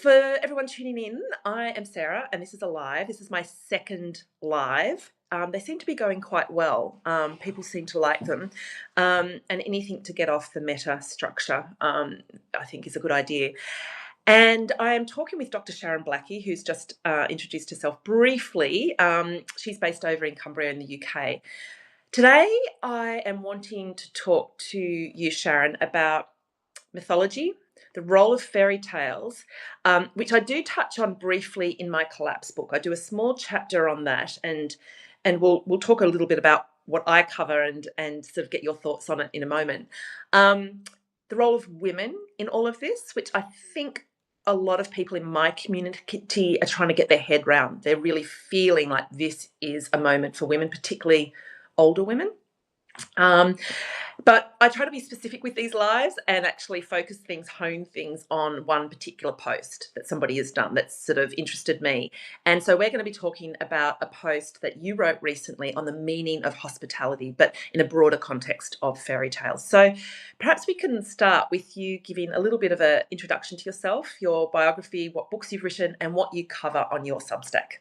For everyone tuning in, I am Sarah, and this is a live. This is my second live. They seem to be going quite well. People seem to like them. And anything to get off the meta structure, I think, is a good idea. And I am talking with Dr. Sharon Blackie, who's just introduced herself briefly. She's based over in Cumbria in the UK. Today, I am wanting to talk to you, Sharon, about mythology, the role of fairy tales, which I do touch on briefly in my collapse book. I do a small chapter on that, and we'll talk a little bit about what I cover and sort of get your thoughts on it in a moment. The role of women in all of this, which I think a lot of people in my community are trying to get their head round. They're really feeling like this is a moment for women, particularly older women. But I try to be specific with these lives and actually focus things, hone things on one particular post that somebody has done that's sort of interested me. And so we're going to be talking about a post that you wrote recently on the meaning of hospitality, but in a broader context of fairy tales. So perhaps we can start with you giving a little bit of an introduction to yourself, your biography, what books you've written, and what you cover on your Substack.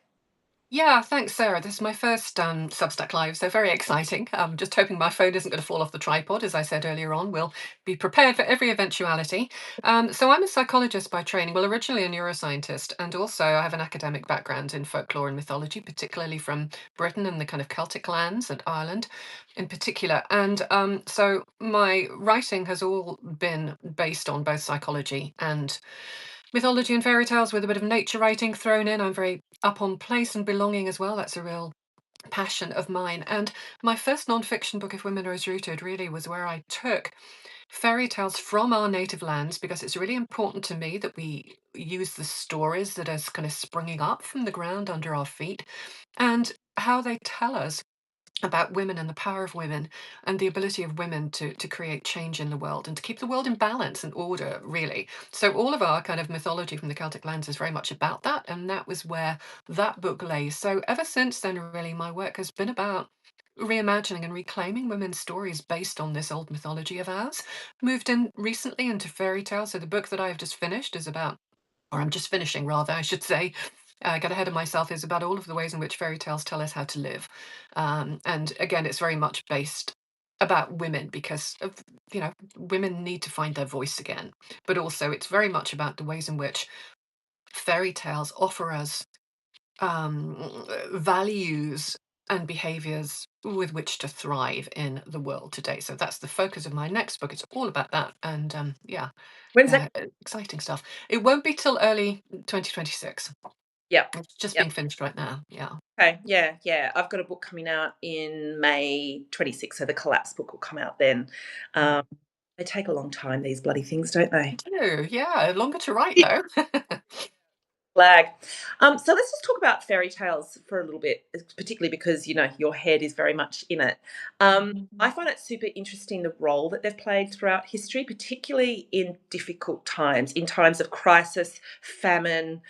Yeah, thanks, Sarah. This is my first Substack Live, so very exciting. I'm just hoping my phone isn't going to fall off the tripod, as I said earlier on. We'll be prepared for every eventuality. So I'm a psychologist by training, well, originally a neuroscientist, and also I have an academic background in folklore and mythology, particularly from Britain and the kind of Celtic lands and Ireland in particular. And so my writing has all been based on both psychology and mythology and fairy tales with a bit of nature writing thrown in. I'm very up on place and belonging as well. That's a real passion of mine. And my first non-fiction book, If Women Rose Rooted, really was where I took fairy tales from our native lands because it's really important to me that we use the stories that are kind of springing up from the ground under our feet and how they tell us about women and the power of women and the ability of women to create change in the world and to keep the world in balance and order, really. So all of our kind of mythology from the Celtic lands is very much about that, and that was where that book lays. So ever since then, really, my work has been about reimagining and reclaiming women's stories based on this old mythology of ours. Moved in recently into fairy tales. So the book that I've just finished is about, or I'm just finishing rather, I should say, got ahead of myself, is about all of the ways in which fairy tales tell us how to live. And again, it's very much based about women because of, women need to find their voice again. But also, it's very much about the ways in which fairy tales offer us values and behaviors with which to thrive in the world today. So that's the focus of my next book. It's all about that. And When's that? exciting stuff. It won't be till early 2026. Yeah. It's just Yeah. being finished right now. Yeah. Okay, yeah, yeah. I've got a book coming out in May 26th, so the collapse book will come out then. Um, they take a long time, these bloody things, don't they? Oh, yeah. Longer to write though. Flag. So let's just talk about fairy tales for a little bit, particularly because your head is very much in it. I find it super interesting the role that they've played throughout history, particularly in difficult times, in times of crisis, famine,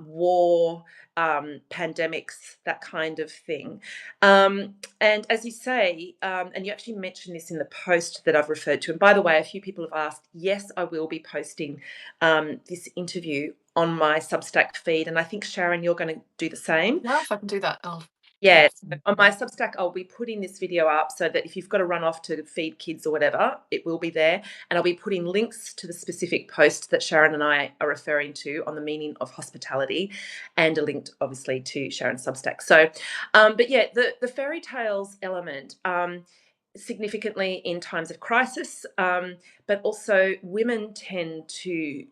war, pandemics, that kind of thing. And as you say, and you actually mentioned this in the post that I've referred to. And by the way, a few people have asked. Yes, I will be posting this interview on my Substack feed, and I think Sharon, you're going to do the same. Yeah, if I can do that, I'll. Yeah. Yeah, so on my Substack, I'll be putting this video up so that if you've got to run off to feed kids or whatever, it will be there. And I'll be putting links to the specific posts that Sharon and I are referring to on the meaning of hospitality, and a link, obviously, to Sharon's Substack. So, but yeah, the fairy tales element. Significantly in times of crisis, but also women tend to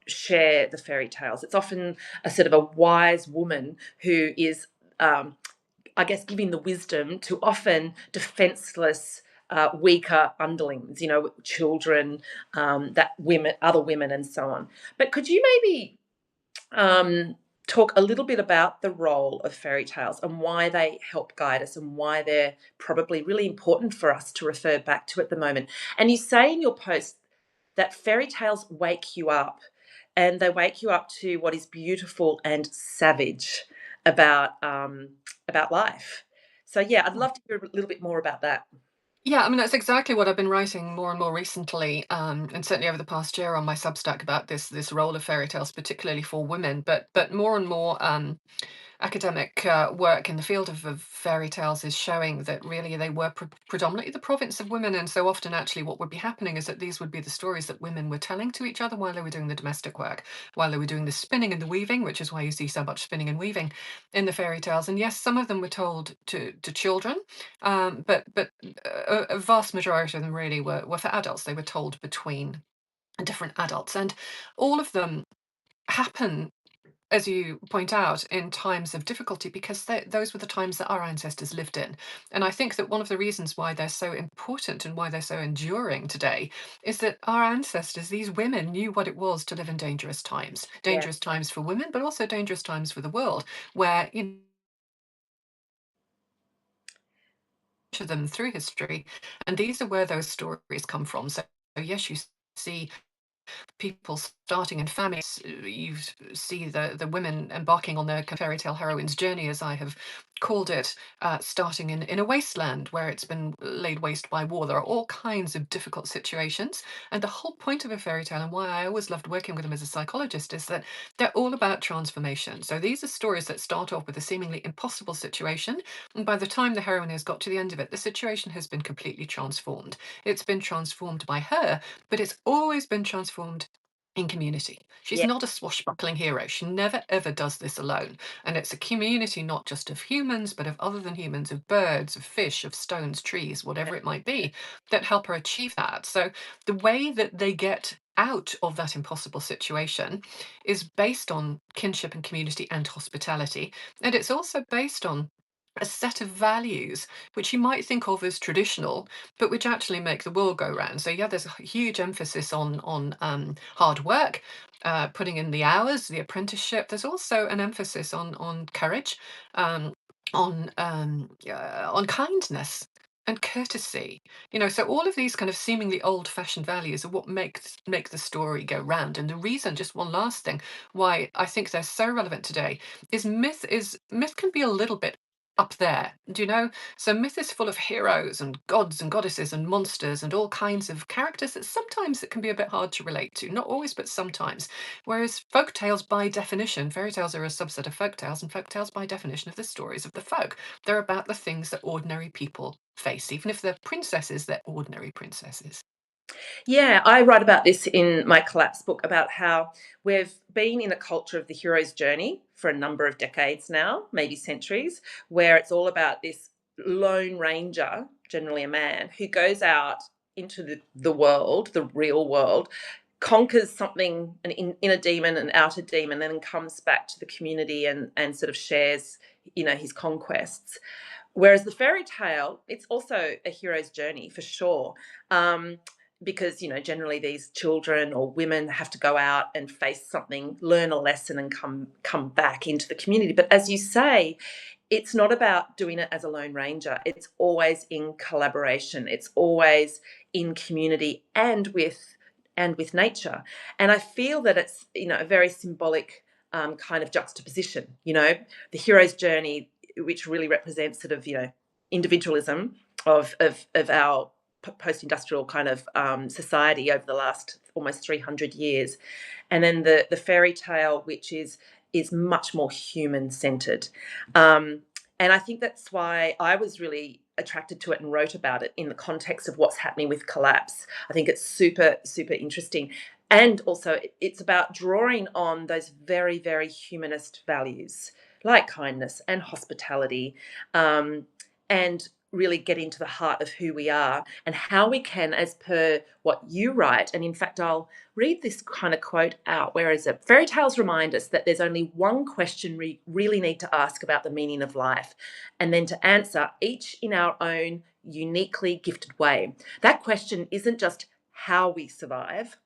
share the fairy tales. It's often a sort of a wise woman who is, I guess, giving the wisdom to often defenseless, weaker underlings, children, that women, other women, and so on. But could you maybe talk a little bit about the role of fairy tales and why they help guide us and why they're probably really important for us to refer back to at the moment? And you say in your post that fairy tales wake you up, and they wake you up to what is beautiful and savage about life. So yeah, I'd love to hear a little bit more about that. Yeah, I mean, that's exactly what I've been writing more and more recently, and certainly over the past year on my Substack about this role of fairy tales, particularly for women, but more and more academic work in the field of fairy tales is showing that really they were predominantly the province of women, and so often actually what would be happening is that these would be the stories that women were telling to each other while they were doing the domestic work, while they were doing the spinning and the weaving, which is why you see so much spinning and weaving in the fairy tales. And yes, some of them were told to children, but a vast majority of them really were for adults. They were told between different adults, and all of them happen, as you point out, in times of difficulty because those were the times that our ancestors lived in. And I think that one of the reasons why they're so important and why they're so enduring today is that our ancestors, these women, knew what it was to live in Yeah, dangerous times for women, but also dangerous times for the world, where, to them through history. And these are where those stories come from. So, yes, you see people starting in families. You see the women embarking on their fairy tale heroine's journey, as I have called it, starting in a wasteland where it's been laid waste by war. There are all kinds of difficult situations. And the whole point of a fairy tale, and why I always loved working with them as a psychologist, is that they're all about transformation. So these are stories that start off with a seemingly impossible situation. And by the time the heroine has got to the end of it, the situation has been completely transformed. It's been transformed by her, but it's always been transformed in community. She's yeah, not a swashbuckling hero. She never ever does this alone. And it's a community not just of humans, but of other than humans, of birds, of fish, of stones, trees, whatever it might be, that help her achieve that. So the way that they get out of that impossible situation is based on kinship and community and hospitality. And it's also based on a set of values which you might think of as traditional, but which actually make the world go round. So yeah, there's a huge emphasis on hard work, putting in the hours, the apprenticeship. There's also an emphasis on courage, um, on kindness and courtesy. So all of these kind of seemingly old-fashioned values are what make the story go round. And the reason, just one last thing, why I think they're so relevant today is myth can be a little bit up there, do you know? So myth is full of heroes and gods and goddesses and monsters and all kinds of characters that sometimes it can be a bit hard to relate to. Not always, but sometimes. Whereas folk tales, by definition, fairy tales are a subset of folk tales, and folk tales, by definition, are the stories of the folk. They're about the things that ordinary people face. Even if they're princesses, they're ordinary princesses. yeah. I write about this in my Collapse book about how we've been in a culture of the hero's journey for a number of decades now, maybe centuries, where it's all about this lone ranger, generally a man, who goes out into the world, the real world, conquers something, an inner demon, an outer demon, and then comes back to the community and sort of shares, his conquests. Whereas the fairy tale, it's also a hero's journey for sure. Because generally these children or women have to go out and face something, learn a lesson, and come back into the community. But as you say, it's not about doing it as a lone ranger. It's always in collaboration. It's always in community and with nature. And I feel that it's a very symbolic kind of juxtaposition. The hero's journey, which really represents sort of individualism of our post-industrial kind of society over the last almost 300 years, and then the fairy tale, which is much more human centered. And I think that's why I was really attracted to it and wrote about it in the context of what's happening with Collapse. I think it's super, super interesting. And also, it's about drawing on those very, very humanist values like kindness and hospitality, and really get into the heart of who we are and how we can, as per what you write. And in fact, I'll read this kind of quote out. Where is it? Fairy tales remind us that there's only one question we really need to ask about the meaning of life, and then to answer each in our own uniquely gifted way. That question isn't just how we survive,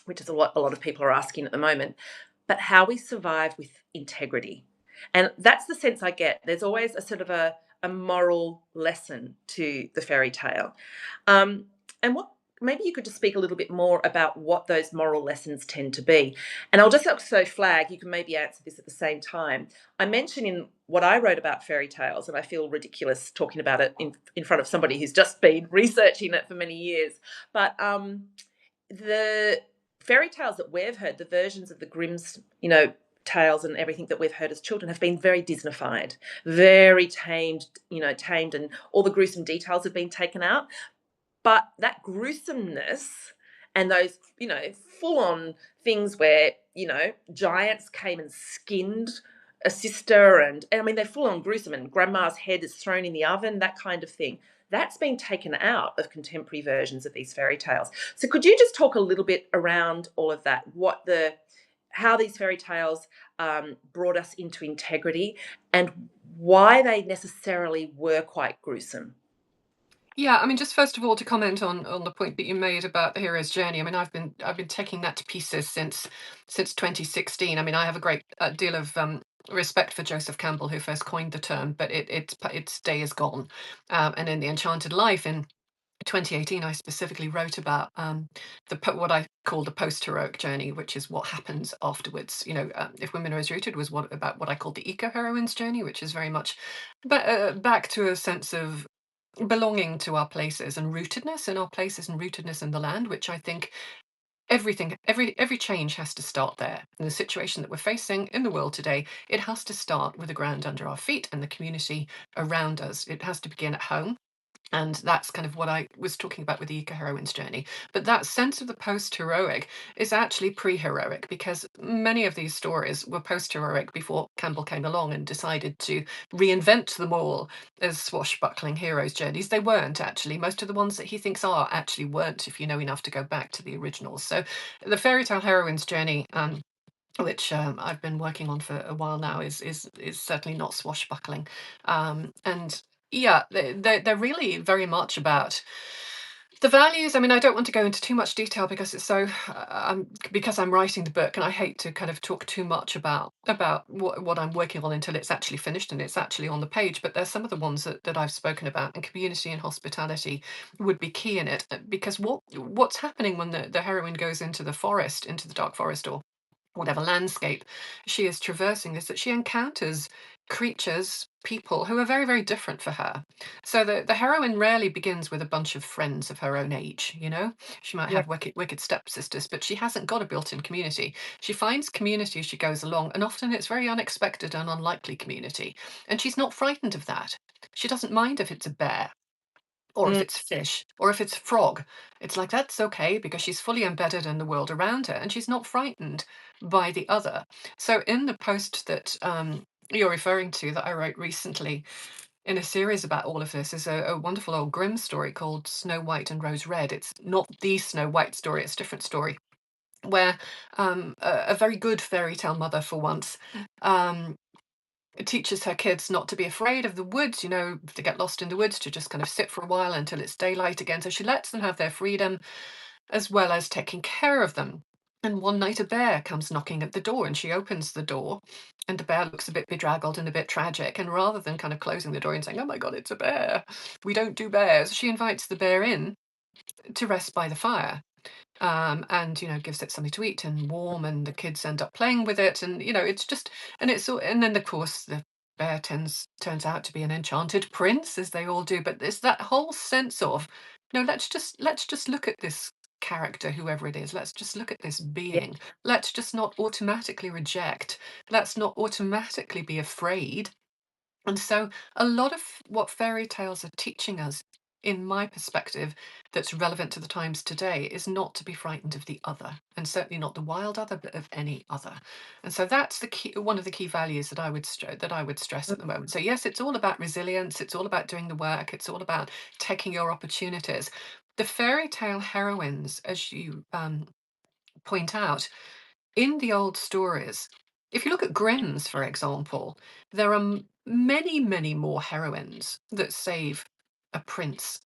which is what a lot of people are asking at the moment, but how we survive with integrity. And that's the sense I get. There's always a sort of a moral lesson to the fairy tale. And maybe you could just speak a little bit more about what those moral lessons tend to be. And I'll just also flag, you can maybe answer this at the same time. I mentioned in what I wrote about fairy tales, and I feel ridiculous talking about it in front of somebody who's just been researching it for many years. But the fairy tales that we've heard, the versions of the Grimm's, tales and everything that we've heard as children have been very Disneyfied, very tamed, tamed, and all the gruesome details have been taken out. But that gruesomeness and those, full on things where, giants came and skinned a sister, and I mean, they're full on gruesome, and grandma's head is thrown in the oven, that kind of thing. That's been taken out of contemporary versions of these fairy tales. So could you just talk a little bit around all of that? How these fairy tales brought us into integrity, and why they necessarily were quite gruesome? Yeah, I mean, just first of all, to comment on the point that you made about the hero's journey. I mean, I've been taking that to pieces since 2016. I mean, I have a great deal of respect for Joseph Campbell, who first coined the term, but its day is gone. And in the Enchanted Life in 2018, I specifically wrote about what I call the post-heroic journey, which is what happens afterwards. If Women Are As Rooted was about what I call the eco-heroine's journey, which is very much back to a sense of belonging to our places and rootedness in our places and rootedness in the land, which I think every change has to start there. In the situation that we're facing in the world today, it has to start with the ground under our feet and the community around us. It has to begin at home. And that's kind of what I was talking about with the eco heroine's journey. But that sense of the post heroic is actually pre heroic, because many of these stories were post heroic before Campbell came along and decided to reinvent them all as swashbuckling heroes' journeys. They weren't actually. Most of the ones that he thinks are actually weren't, if you know enough to go back to the originals. So the fairy tale heroine's journey, which I've been working on for a while now, is certainly not swashbuckling, and yeah, they're really very much about the values. I mean, I don't want to go into too much detail because it's so because I'm writing the book, and I hate to kind of talk too much about what I'm working on until it's actually finished and it's actually on the page. But there's some of the ones that I've spoken about, and community and hospitality would be key in it, because what's happening when the heroine goes into the forest, into the dark forest, or whatever landscape she is traversing, is that she encounters creatures, people who are very, very different for her. So the heroine rarely begins with a bunch of friends of her own age, you know? She might Yeah. have wicked stepsisters, but she hasn't got a built-in community. She finds community as she goes along, and often it's very unexpected and unlikely community. And she's not frightened of that. She doesn't mind if it's a bear, or if Mm, it's fish, or if it's frog. It's like that's okay because she's fully embedded in the world around her and she's not frightened by the other. So, in the post that you're referring to that I wrote recently in a series about all of this, is a wonderful old Grimm story called Snow White and Rose Red. It's not the Snow White story, it's a different story. Where a very good fairy tale mother, for once, um, teaches her kids not to be afraid of the woods, to get lost in the woods, to just kind of sit for a while until it's daylight again. So she lets them have their freedom as well as taking care of them. And one night a bear comes knocking at the door, and she opens the door, and the bear looks a bit bedraggled and a bit tragic. And rather than kind of closing the door and saying, "Oh my God, it's a bear, we don't do bears," she invites the bear in to rest by the fire, and gives it something to eat and warm, and the kids end up playing with it, and it's just, and then of course the bear turns out to be an enchanted prince, as they all do. But there's that whole sense of, no, let's just look at this character, whoever it is. Let's just look at this yeah. being. Let's just not automatically reject. Let's not automatically be afraid. And so, a lot of what fairy tales are teaching us, in my perspective, that's relevant to the times today, is not to be frightened of the other, and certainly not the wild other, but of any other. And so that's the key, one of the key values that I would stress at the moment. So yes, it's all about resilience. It's all about doing the work. It's all about taking your opportunities. The fairy tale heroines, as you point out, in the old stories, if you look at Grimm's, for example, there are many, many more heroines that save a prince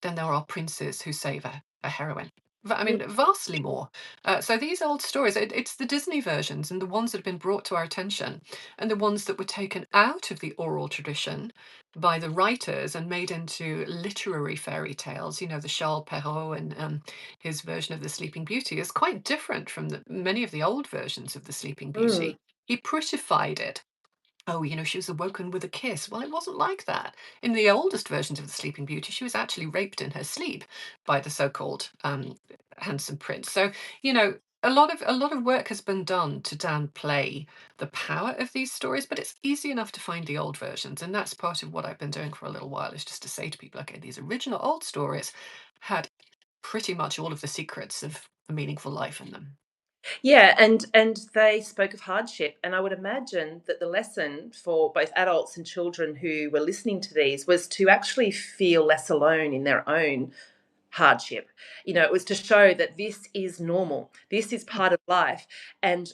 than there are princes who save a heroine. I mean, vastly more. So these old stories, it's the Disney versions and the ones that have been brought to our attention, and the ones that were taken out of the oral tradition by the writers and made into literary fairy tales. You know, the Charles Perrault and his version of the Sleeping Beauty is quite different from many of the old versions of the Sleeping Mm. Beauty. He prettified it. Oh, she was awoken with a kiss. Well, it wasn't like that. In the oldest versions of the Sleeping Beauty, she was actually raped in her sleep by the so-called handsome prince. So, a lot of work has been done to downplay the power of these stories, but it's easy enough to find the old versions, and that's part of what I've been doing for a little while, is just to say to people, okay, these original old stories had pretty much all of the secrets of a meaningful life in them. Yeah, and they spoke of hardship, and I would imagine that the lesson for both adults and children who were listening to these was to actually feel less alone in their own hardship. It was to show that this is normal. This is part of life, and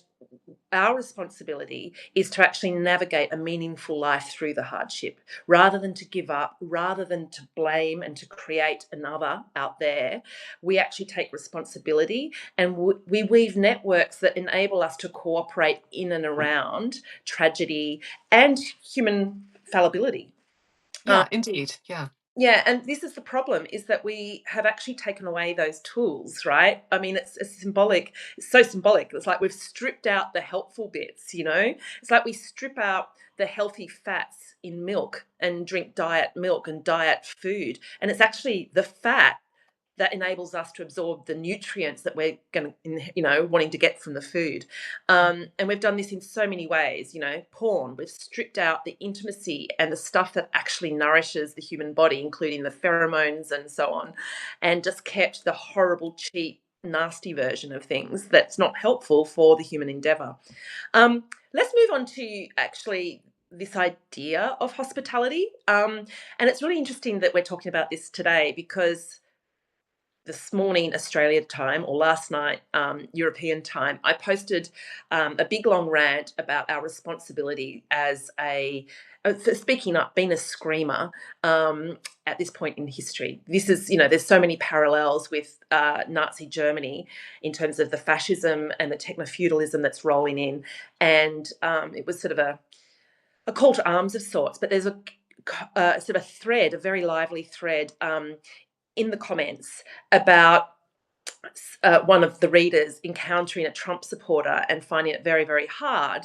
our responsibility is to actually navigate a meaningful life through the hardship rather than to give up, rather than to blame and to create another out there. We actually take responsibility, and we weave networks that enable us to cooperate in and around tragedy and human fallibility. Yeah, indeed. Yeah. Yeah, and this is the problem, is that we have actually taken away those tools, right? I mean, it's symbolic. It's so symbolic. It's like we've stripped out the helpful bits. It's like we strip out the healthy fats in milk and drink diet milk and diet food. And it's actually the fat that enables us to absorb the nutrients that we're going to, wanting to get from the food. And we've done this in so many ways. Porn, we've stripped out the intimacy and the stuff that actually nourishes the human body, including the pheromones and so on, and just kept the horrible, cheap, nasty version of things that's not helpful for the human endeavor. Let's move on to actually this idea of hospitality. And it's really interesting that we're talking about this today, because this morning Australia time, or last night European time, I posted a big long rant about our responsibility as for speaking up, being a screamer at this point in history. This is, there's so many parallels with Nazi Germany in terms of the fascism and the techno feudalism that's rolling in, and it was sort of a call to arms of sorts. But there's sort of a thread, a very lively thread in the comments about one of the readers encountering a Trump supporter and finding it very, very hard,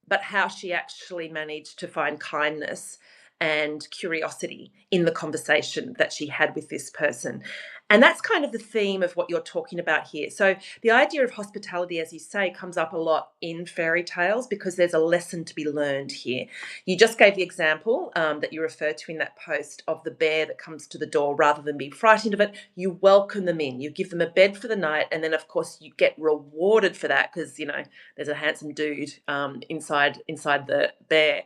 but how she actually managed to find kindness and curiosity in the conversation that she had with this person. And that's kind of the theme of what you're talking about here. So the idea of hospitality, as you say, comes up a lot in fairy tales because there's a lesson to be learned here. You just gave the example that you referred to in that post of the bear that comes to the door. Rather than be frightened of it, you welcome them in, you give them a bed for the night, and then of course you get rewarded for that because there's a handsome dude inside the bear.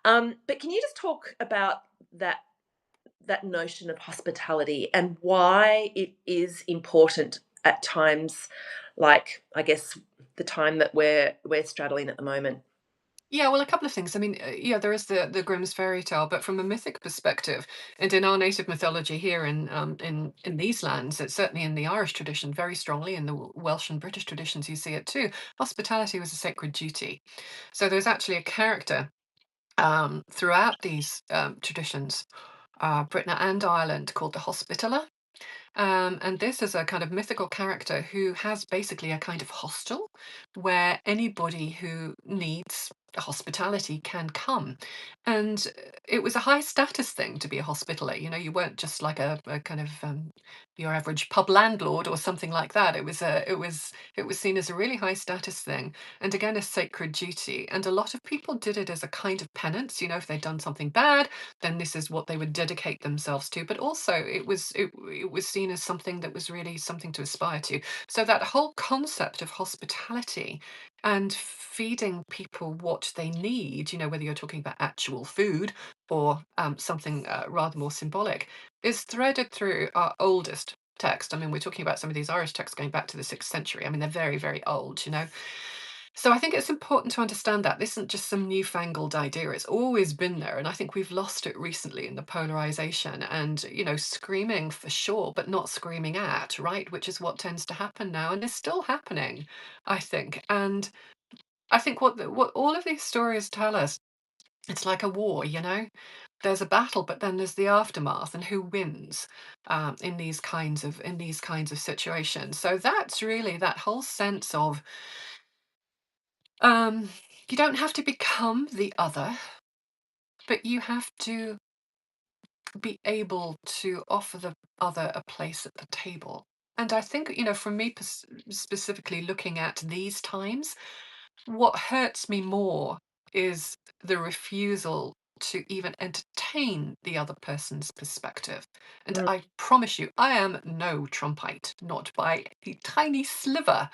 But can you just talk about that notion of hospitality and why it is important at times, like, I guess, the time that we're straddling at the moment? Yeah, well, a couple of things. I mean, yeah, there is the Grimm's fairy tale, but from a mythic perspective, and in our native mythology here in these lands, it's certainly in the Irish tradition very strongly. In the Welsh and British traditions, you see it too. Hospitality was a sacred duty. So there's actually a character throughout these traditions, Britain and Ireland, called the Hospitaller. And this is a kind of mythical character who has basically a kind of hostel where anybody who needs hospitality can come. And it was a high status thing to be a hospitaller. You weren't just like a kind of your average pub landlord or something like that. It was seen as a really high status thing, and again a sacred duty. And a lot of people did it as a kind of penance. If they'd done something bad, then this is what they would dedicate themselves to. But also it was seen as something that was really something to aspire to. So that whole concept of hospitality and feeding people what they need, whether you're talking about actual food or something rather more symbolic, is threaded through our oldest text. I mean, we're talking about some of these Irish texts going back to the 6th century. I mean, they're very, very old. So I think it's important to understand that this isn't just some newfangled idea. It's always been there. And I think we've lost it recently in the polarization and, screaming for sure, but not screaming at, right? Which is what tends to happen now and is still happening, I think. And I think what all of these stories tell us, it's like a war, There's a battle, but then there's the aftermath, and who wins in these kinds of situations. So that's really that whole sense of um, you don't have to become the other, but you have to be able to offer the other a place at the table. And I think, for me specifically looking at these times, what hurts me more is the refusal to even entertain the other person's perspective. And Mm, I promise you, I am no Trumpite, not by a tiny sliver.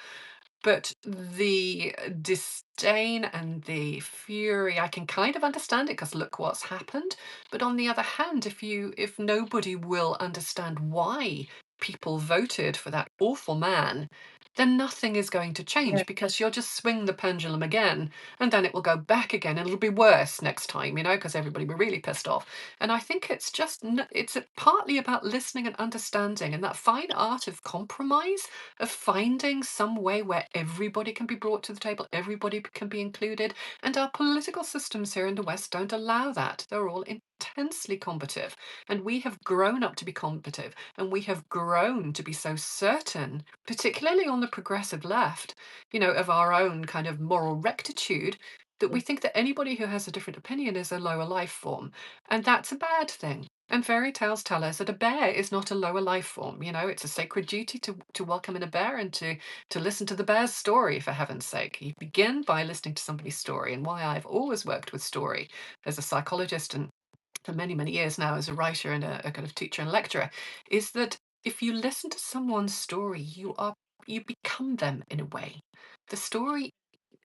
But the disdain and the fury, I can kind of understand it because look what's happened. But on the other hand, if nobody will understand why people voted for that awful man, then nothing is going to yeah, change because you'll just swing the pendulum again and then it will go back again and it'll be worse next time, because everybody will be really pissed off. And I think it's just, it's partly about listening and understanding and that fine art of compromise, of finding some way where everybody can be brought to the table, everybody can be included. And our political systems here in the West don't allow that. They're all intensely combative. And we have grown up to be combative and we have grown to be so certain, particularly on the progressive left, of our own kind of moral rectitude, that we think that anybody who has a different opinion is a lower life form. And that's a bad thing. And fairy tales tell us that a bear is not a lower life form. It's a sacred duty to welcome in a bear and to listen to the bear's story, for heaven's sake. You begin by listening to somebody's story. And why I've always worked with story as a psychologist and for many, many years now as a writer and a kind of teacher and lecturer, is that if you listen to someone's story, you become them in a way. The story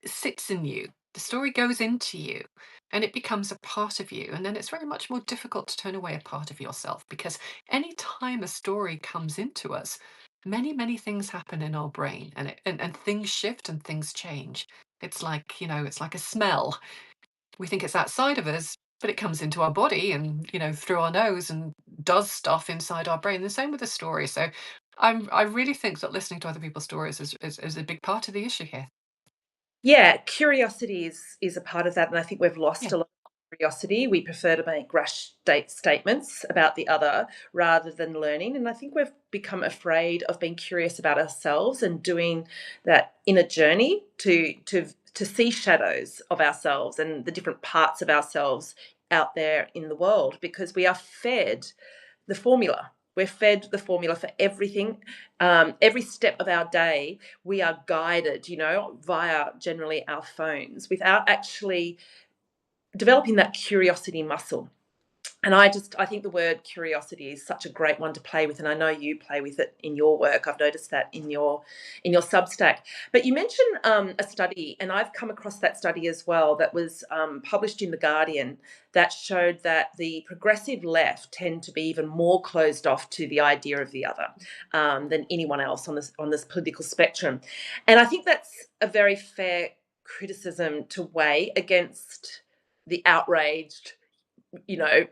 sits in you. The story goes into you and it becomes a part of you. And then it's very much more difficult to turn away a part of yourself because any time a story comes into us, many, many things happen in our brain and things shift and things change. It's like a smell. We think it's outside of us, but it comes into our body and, through our nose and does stuff inside our brain. The same with the story. So I really think that listening to other people's stories is a big part of the issue here. yeah, curiosity is a part of that, and I think we've lost Yeah. a lot of curiosity. We prefer to make rash statements about the other rather than learning, and I think we've become afraid of being curious about ourselves and doing that inner journey to see shadows of ourselves and the different parts of ourselves out there in the world because we are fed the formula. We're fed the formula for everything. Every step of our day, we are guided, via generally our phones without actually developing that curiosity muscle. And I think the word curiosity is such a great one to play with, and I know you play with it in your work. I've noticed that in your Substack. But you mentioned a study, and I've come across that study as well. That was published in the Guardian that showed that the progressive left tend to be even more closed off to the idea of the other than anyone else on this political spectrum. And I think that's a very fair criticism to weigh against the outraged, you know,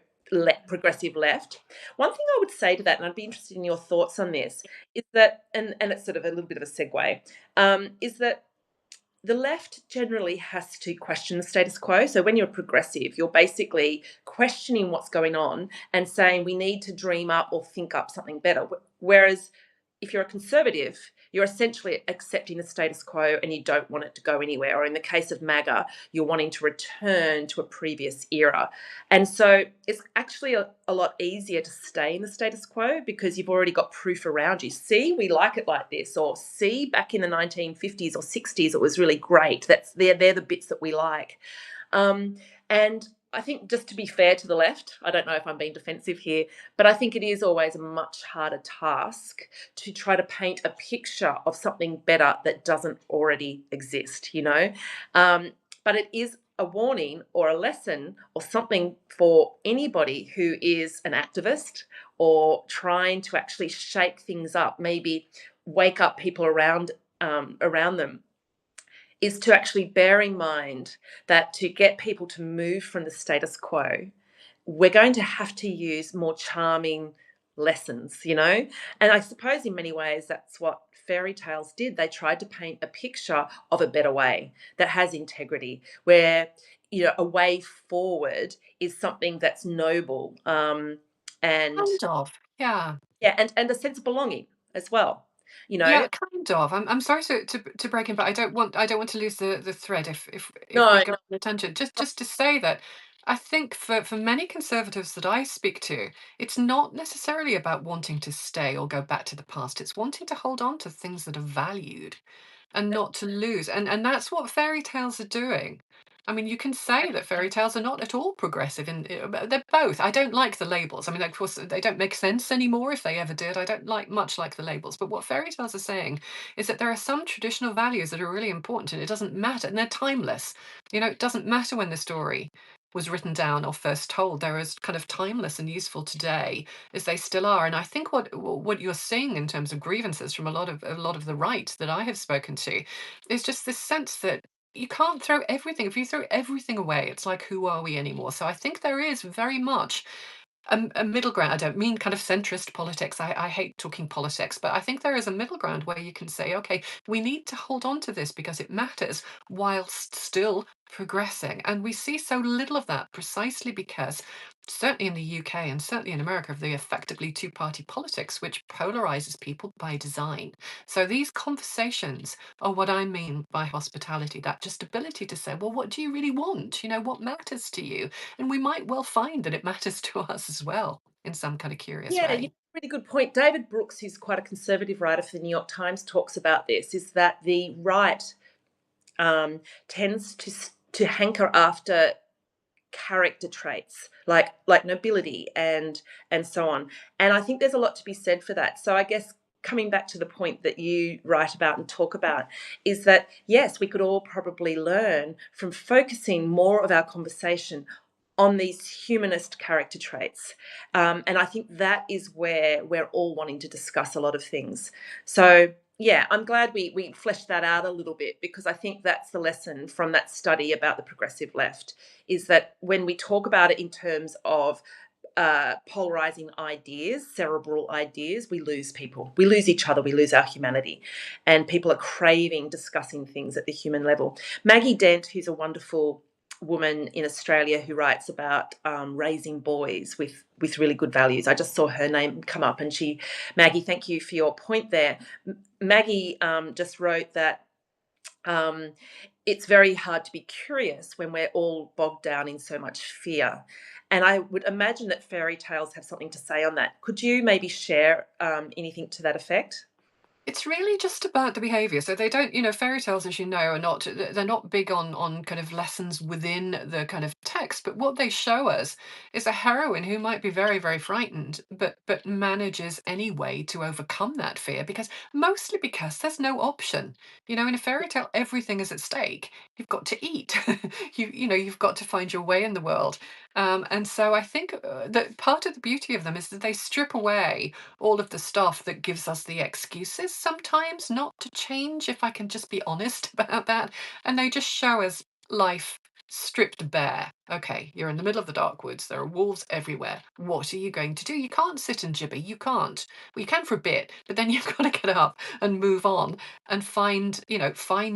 progressive left. One thing I would say to that, and I'd be interested in your thoughts on this, is that, and it's sort of a little bit of a segue, is that the left generally has to question the status quo. So when you're progressive, you're basically questioning what's going on and saying we need to dream up or think up something better. Whereas if you're a conservative, you're essentially accepting the status quo and you don't want it to go anywhere. Or in the case of MAGA, you're wanting to return to a previous era. And so it's actually a lot easier to stay in the status quo because you've already got proof around you. See, we like it like this. Or see, back in the 1950s or 60s, it was really great. They're the bits that we like. And I think, just to be fair to the left, I don't know if I'm being defensive here, but I think it is always a much harder task to try to paint a picture of something better that doesn't already exist. But it is a warning or a lesson or something for anybody who is an activist or trying to actually shake things up, maybe wake up people around them. is to actually bear in mind that to get people to move from the status quo, we're going to have to use more charming lessons, you know? And I suppose in many ways that's what fairy tales did. They tried to paint a picture of a better way that has integrity, where, you know, a way forward is something that's noble, and Kind of, yeah. yeah, and a sense of belonging as well, you know? Yeah, kind of. I'm sorry to break in, but I don't want to lose the thread if we No, go no. on a tangent. Just to say that I think for many conservatives that I speak to, it's not necessarily about wanting to stay or go back to the past. It's wanting to hold on to things that are valued and not to lose. And that's what fairy tales are doing. I mean, you can say that fairy tales are not at all progressive, and they're both. I don't like the labels. I mean, of course, they don't make sense anymore if they ever did. I don't like much like the labels. But what fairy tales are saying is that there are some traditional values that are really important, and it doesn't matter, and they're timeless. It doesn't matter when the story was written down or first told. They're as kind of timeless and useful today as they still are. And I think what you're seeing in terms of grievances from a lot of the right that I have spoken to is just this sense that you can't throw everything. If you throw everything away, it's like, who are we anymore? So I think there is very much a middle ground. I don't mean kind of centrist politics. I hate talking politics, but I think there is a middle ground where you can say, okay, we need to hold on to this because it matters whilst still progressing. And we see so little of that precisely because, certainly in the UK and certainly in America, of the effectively two-party politics, which polarizes people by design. So these conversations are what I mean by hospitality, that just ability to say, well, what do you really want? What matters to you? And we might well find that it matters to us as well in some kind of curious Yeah, yeah, way. really good point. David Brooks, who's quite a conservative writer for the New York Times, talks about this, is that the right tends to hanker after character traits like nobility and so on. And I think there's a lot to be said for that. So I guess coming back to the point that you write about and talk about is that yes, we could all probably learn from focusing more of our conversation on these humanist character traits. And I think that is where we're all wanting to discuss a lot of things. So yeah, I'm glad we fleshed that out a little bit, because I think that's the lesson from that study about the progressive left, is that when we talk about it in terms of polarizing ideas, cerebral ideas, we lose people. We lose each other. We lose our humanity. And people are craving discussing things at the human level. Maggie Dent, who's a wonderful woman in Australia who writes about raising boys with really good values. I just saw her name come up, and Maggie, thank you for your point there. Maggie just wrote that um, it's very hard to be curious when we're all bogged down in so much fear. And I would imagine that fairy tales have something to say on that. Could you maybe share anything to that effect? It's really just about the behavior. So they don't, fairy tales, as you know, they're not big on kind of lessons within the kind of text, but what they show us is a heroine who might be very, very frightened, but manages anyway to overcome that fear mostly because there's no option. In a fairy tale, everything is at stake. You've got to eat. You've got to find your way in the world. And so I think that part of the beauty of them is that they strip away all of the stuff that gives us the excuses sometimes not to change, if I can just be honest about that. And they just show us life stripped bare. Okay, you're in the middle of the dark woods. There are wolves everywhere. What are you going to do? You can't sit and gibber. You can't. Well, you can for a bit, but then you've got to get up and move on and find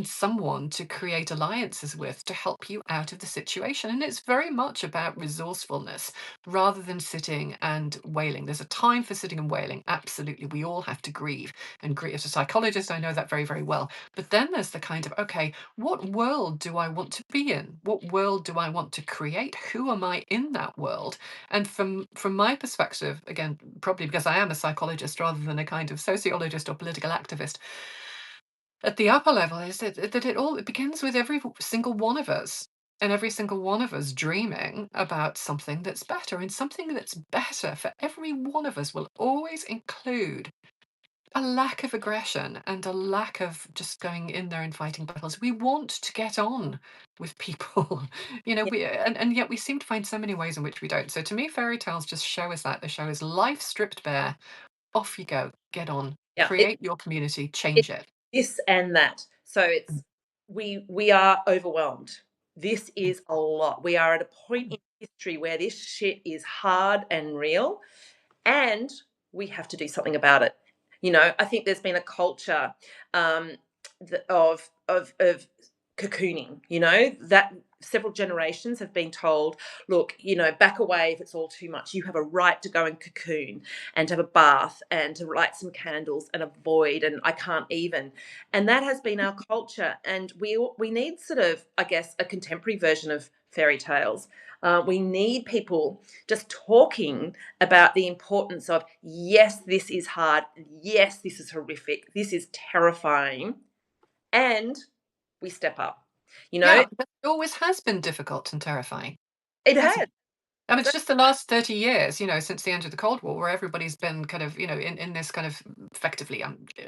someone to create alliances with to help you out of the situation. And it's very much about resourcefulness rather than sitting and wailing. There's a time for sitting and wailing. Absolutely. We all have to grieve. And grieve, as a psychologist, I know that very, very well. But then there's the kind of, okay, what world do I want to be in? What world do I want to create? Who am I in that world? And from my perspective, again, probably because I am a psychologist rather than a kind of sociologist or political activist, at the upper level is that it begins with every single one of us. And every single one of us dreaming about something that's better. And something that's better for every one of us will always include a lack of aggression and a lack of just going in there and fighting battles. We want to get on with people, Yeah, and yet we seem to find so many ways in which we don't. So to me, fairy tales just show us that. They show us life stripped bare. Off you go, get on, yeah. create your community, It's change it. this and that. So it's we are overwhelmed. This is a lot. We are at a point in history where this shit is hard and real, and we have to do something about it. I think there's been a culture um, of cocooning. That several generations have been told, look, back away if it's all too much. You have a right to go and cocoon and to have a bath and to light some candles and avoid, and I can't even. And that has been our culture, and we need sort of, I guess, a contemporary version of fairy tales. We need people just talking about the importance of, yes, this is hard, yes, this is horrific, this is terrifying, and we step up. You know, Yeah, but it always has been difficult and terrifying, it hasn't has. it? And it's just the last 30 years, since the end of the Cold War, where everybody's been kind of, in this kind of effectively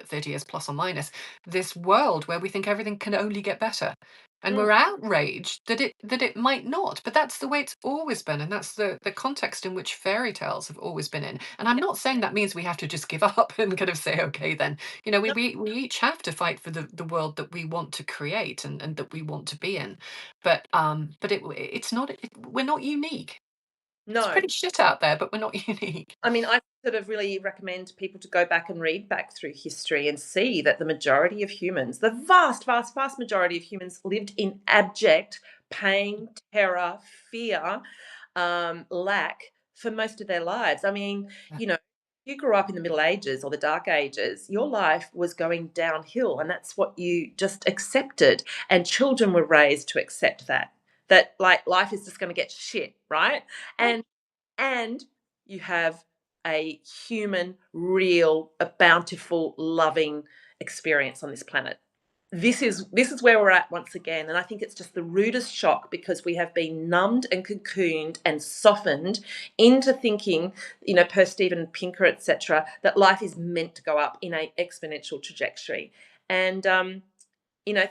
30 years plus or minus, this world where we think everything can only get better. And Mm, we're outraged that it might not. But that's the way it's always been. And that's the context in which fairy tales have always been in. And I'm yeah, not saying that means we have to just give up and kind of say, okay, then, we, no, we, we each have to fight for the world that we want to create and that we want to be in. But it's not, we're not unique. It's no. pretty shit out there, but we're not unique. I mean, I sort of really recommend people to go back and read back through history and see that the majority of humans, the vast, vast, vast majority of humans, lived in abject pain, terror, fear, lack for most of their lives. I mean, Yeah. you grew up in the Middle Ages or the Dark Ages, your life was going downhill, and that's what you just accepted. And children were raised to accept that like life is just going to get shit, right? Right. And you have a human, real, a bountiful, loving experience on this planet. This is where we're at once again, and I think it's just the rudest shock because we have been numbed and cocooned and softened into thinking, per Steven Pinker, etc., that life is meant to go up in a exponential trajectory, and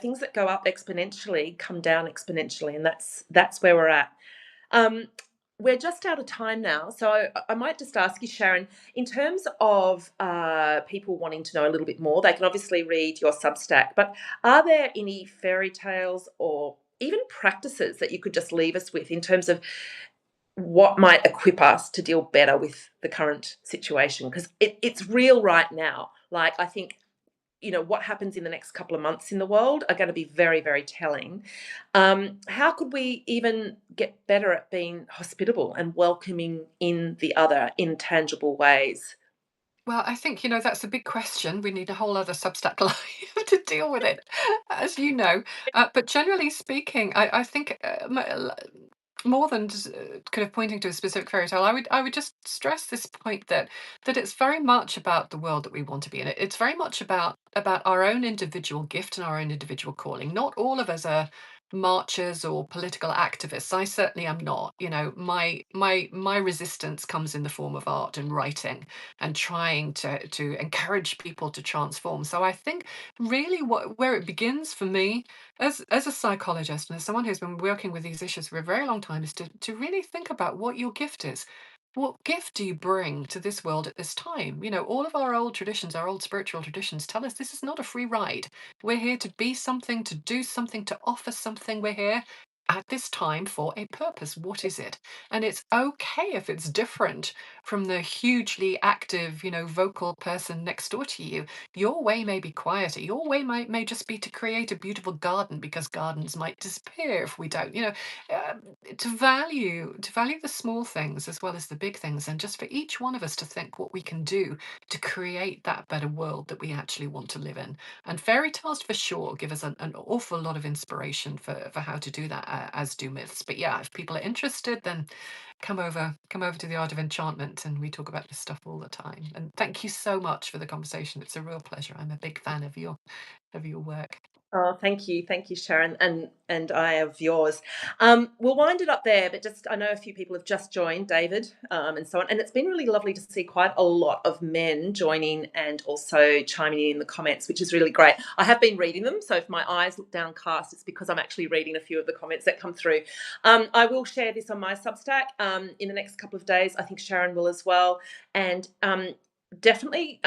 things that go up exponentially come down exponentially, and that's where we're at. Um, we're just out of time now, so I might just ask you, Sharon, in terms of people wanting to know a little bit more, they can obviously read your Substack, but are there any fairy tales or even practices that you could just leave us with in terms of what might equip us to deal better with the current situation? Because it's real right now. Like, I think what happens in the next couple of months in the world are going to be very, very telling. How could we even get better at being hospitable and welcoming in the other in tangible ways? Well, I think, that's a big question. We need a whole other Substack live to deal with it, as you know. But generally speaking, I think more than just, kind of pointing to a specific fairy tale, I would just stress this point that it's very much about the world that we want to be in. It's very much about our own individual gift and our own individual calling. Not all of us are marchers or political activists. I certainly am not. My resistance comes in the form of art and writing and trying to encourage people to transform. So I think really where it begins for me as a psychologist and as someone who's been working with these issues for a very long time is to really think about what your gift is. What gift do you bring to this world at this time? All of our old traditions, our old spiritual traditions tell us this is not a free ride. We're here to be something, to do something, to offer something. We're here at this time for a purpose. What is it? And it's okay if it's different from the hugely active, vocal person next door to you. Your way may be quieter. Your way may just be to create a beautiful garden because gardens might disappear if we don't. Uh, to value the small things as well as the big things, and just for each one of us to think what we can do to create that better world that we actually want to live in. And fairy tales for sure give us an awful lot of inspiration for how to do that, as do myths. But yeah, if people are interested, then come over to the Art of Enchantment, and we talk about this stuff all the time. And thank you so much for the conversation. It's a real pleasure. I'm a big fan of your work. Oh, thank you, Sharon, and I of yours. We'll wind it up there, but just I know a few people have just joined, David, and so on, and it's been really lovely to see quite a lot of men joining and also chiming in the comments, which is really great. I have been reading them, so if my eyes look downcast, it's because I'm actually reading a few of the comments that come through. I will share this on my Substack in the next couple of days. I think Sharon will as well, and definitely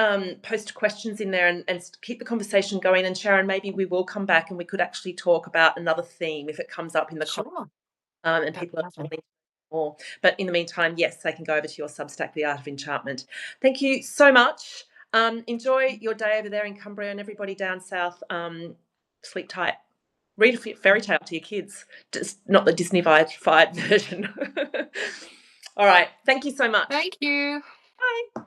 post questions in there and keep the conversation going. And Sharon, maybe we will come back and we could actually talk about another theme if it comes up in the comments, Sure. and That'd people be are lovely. willing more. But in the meantime, yes, they can go over to your Substack, The Art of Enchantment. Thank you so much. Enjoy your day over there in Cumbria, and everybody down south, sleep tight. Read a fairy tale to your kids, just not the Disney-fied version. All right. Thank you so much. Thank you. Bye.